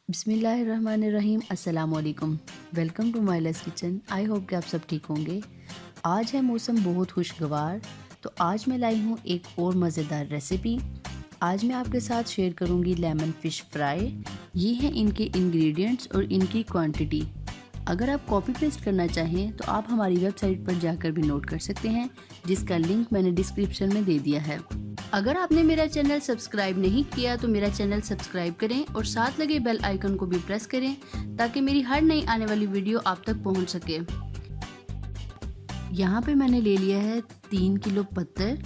बिस्मिल्लाहिर्रहमानिर्रहीम। अस्सलाम वालेकुम। Welcome to my less kitchen. I hope कि आप सब ठीक होंगे। आज है मौसम बहुत खुशगवार, तो आज मैं लाई हूँ एक और मज़ेदार रेसिपी। आज मैं आपके साथ शेयर करूँगी लेमन फ़िश फ्राई। ये हैं इनके इंग्रेडिएंट्स और इनकी क्वांटिटी। अगर आप कॉपी पेस्ट करना चाहें तो आप हमारी वेबसाइट पर जाकर भी नोट कर सकते हैं, जिसका लिंक मैंने डिस्क्रिप्शन में दे दिया है। अगर आपने मेरा चैनल सब्सक्राइब नहीं किया तो मेरा चैनल सब्सक्राइब करें और साथ लगे बेल आइकन को भी प्रेस करें, ताकि मेरी हर नई आने वाली वीडियो आप तक पहुंच सके। यहाँ पे मैंने ले लिया है 3 किलो पत्थर,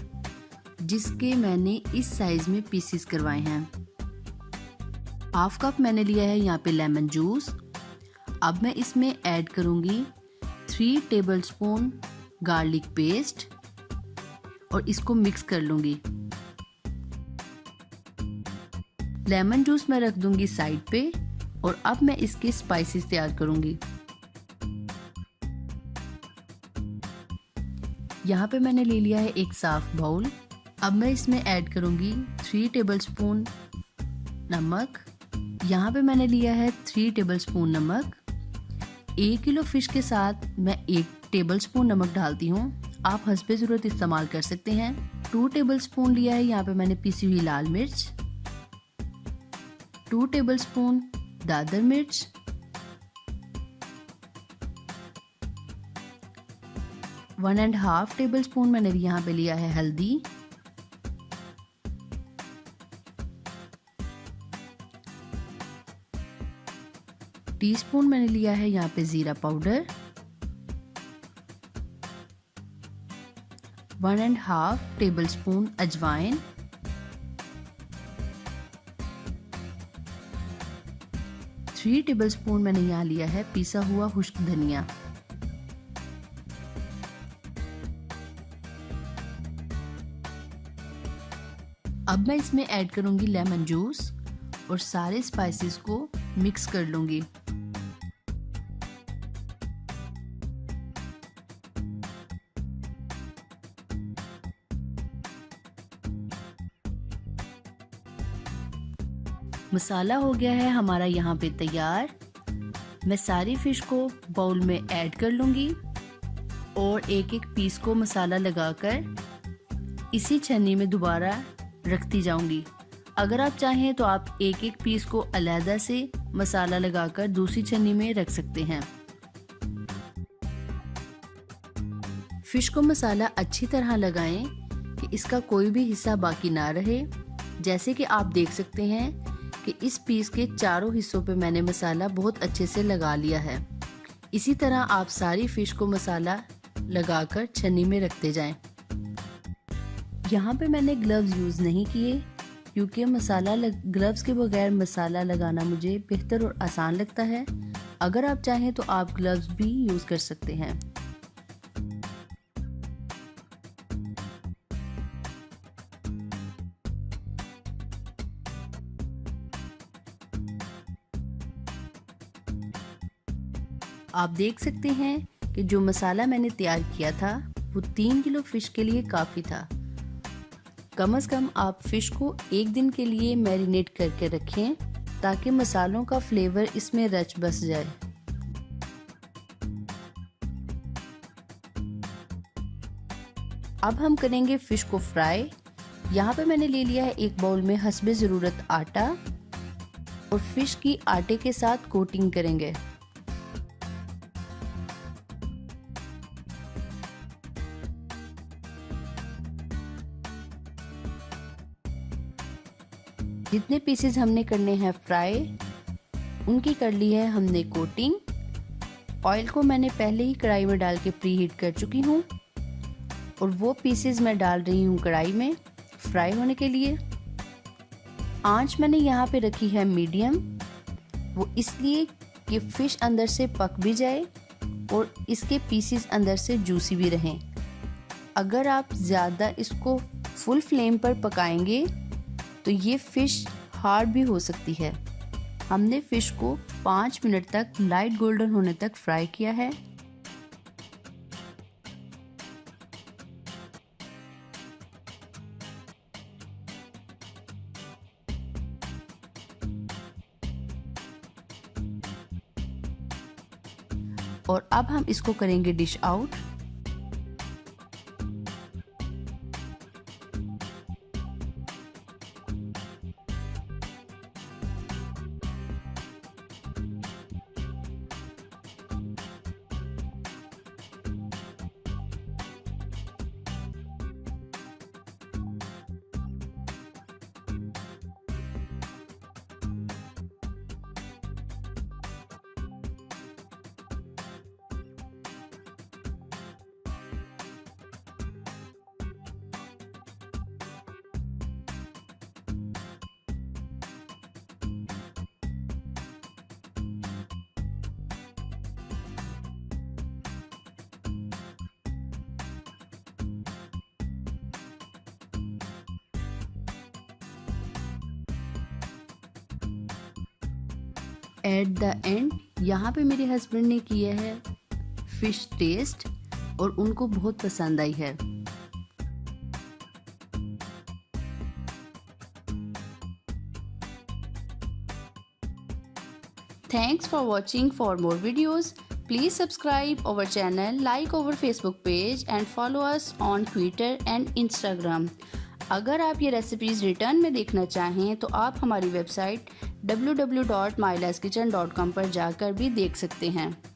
जिसके मैंने इस साइज में पीसेस करवाए हैं। हाफ कप मैंने लिया है यहाँ पे लेमन जूस। अब मैं इसमें ऐड करूँगी 3 टेबलस्पून गार्लिक पेस्ट और इसको मिक्स कर लूँगी। लेमन जूस मैं रख दूंगी साइड पे और अब मैं इसके स्पाइसेस तैयार करूंगी। यहाँ पे मैंने ले लिया है एक साफ बाउल। अब मैं इसमें ऐड करूंगी 3 टेबलस्पून नमक। यहाँ पे मैंने लिया है 3 टेबलस्पून नमक। 1 किलो फिश के साथ मैं 1 टेबलस्पून नमक डालती हूँ, आप हस्बे ज़रूरत इस्तेमाल कर सकते हैं। 2 टेबलस्पून लिया है यहाँ पे मैंने पिसी हुई लाल मिर्च। 2 टेबलस्पून दादर मिर्च, 1.5 टेबलस्पून मैंने यहाँ पे लिया है हल्दी, टीस्पून मैंने लिया है यहाँ पे जीरा पाउडर, 1.5 टेबलस्पून अजवाइन, 3 टेबलस्पून मैंने यहाँ लिया है पिसा हुआ खुश्क धनिया। अब मैं इसमें ऐड करूंगी लेमन जूस और सारे स्पाइसेस को मिक्स कर लूंगी। मसाला हो गया है हमारा यहाँ पे तैयार। मैं सारी फिश को बाउल में ऐड कर लूँगी और एक एक पीस को मसाला लगाकर इसी छन्नी में दोबारा रखती जाऊंगी। अगर आप चाहें तो आप एक एक पीस को अलग से मसाला लगाकर दूसरी छन्नी में रख सकते हैं। फिश को मसाला अच्छी तरह लगाएं कि इसका कोई भी हिस्सा बाकी ना रहे। जैसे कि आप देख सकते हैं कि इस पीस के चारों हिस्सों पे मैंने मसाला बहुत अच्छे से लगा लिया है। इसी तरह आप सारी फिश को मसाला लगाकर छन्नी में रखते जाएं। यहाँ पे मैंने ग्लव्स यूज़ नहीं किए, क्योंकि ग्लव्स के बगैर मसाला लगाना मुझे बेहतर और आसान लगता है। अगर आप चाहें तो आप ग्लव्स भी यूज़ कर सकते हैं। आप देख सकते हैं कि जो मसाला मैंने तैयार किया था वो 3 किलो फिश के लिए काफ़ी था। कम से कम आप फिश को 1 दिन के लिए मैरिनेट करके रखें, ताकि मसालों का फ्लेवर इसमें रच बस जाए। अब हम करेंगे फिश को फ्राई। यहाँ पे मैंने ले लिया है एक बाउल में हस्बे ज़रूरत आटा और फिश की आटे के साथ कोटिंग करेंगे। जितने पीसेस हमने करने हैं फ्राई, उनकी कर ली है हमने कोटिंग। ऑयल को मैंने पहले ही कढ़ाई में डाल के प्री हीट कर चुकी हूँ और वो पीसेस मैं डाल रही हूँ कढ़ाई में फ्राई होने के लिए। आंच मैंने यहाँ पे रखी है मीडियम, वो इसलिए कि फिश अंदर से पक भी जाए और इसके पीसेस अंदर से जूसी भी रहें। अगर आप ज़्यादा इसको फुल फ्लेम पर पकाएंगे तो ये फिश हार्ड भी हो सकती है। हमने फिश को 5 मिनट तक लाइट गोल्डन होने तक फ्राई किया है। और अब हम इसको करेंगे dish out. At the end यहाँ पे मेरे हस्बैंड ने किया है फिश टेस्ट और उनको बहुत पसंद आई है। Thanks for watching. For more videos, please subscribe our channel, like our Facebook page and follow us on Twitter and Instagram. अगर आप ये रेसिपीज़ रिटर्न में देखना चाहें तो आप हमारी वेबसाइट www.mylaskitchen.com पर जाकर भी देख सकते हैं।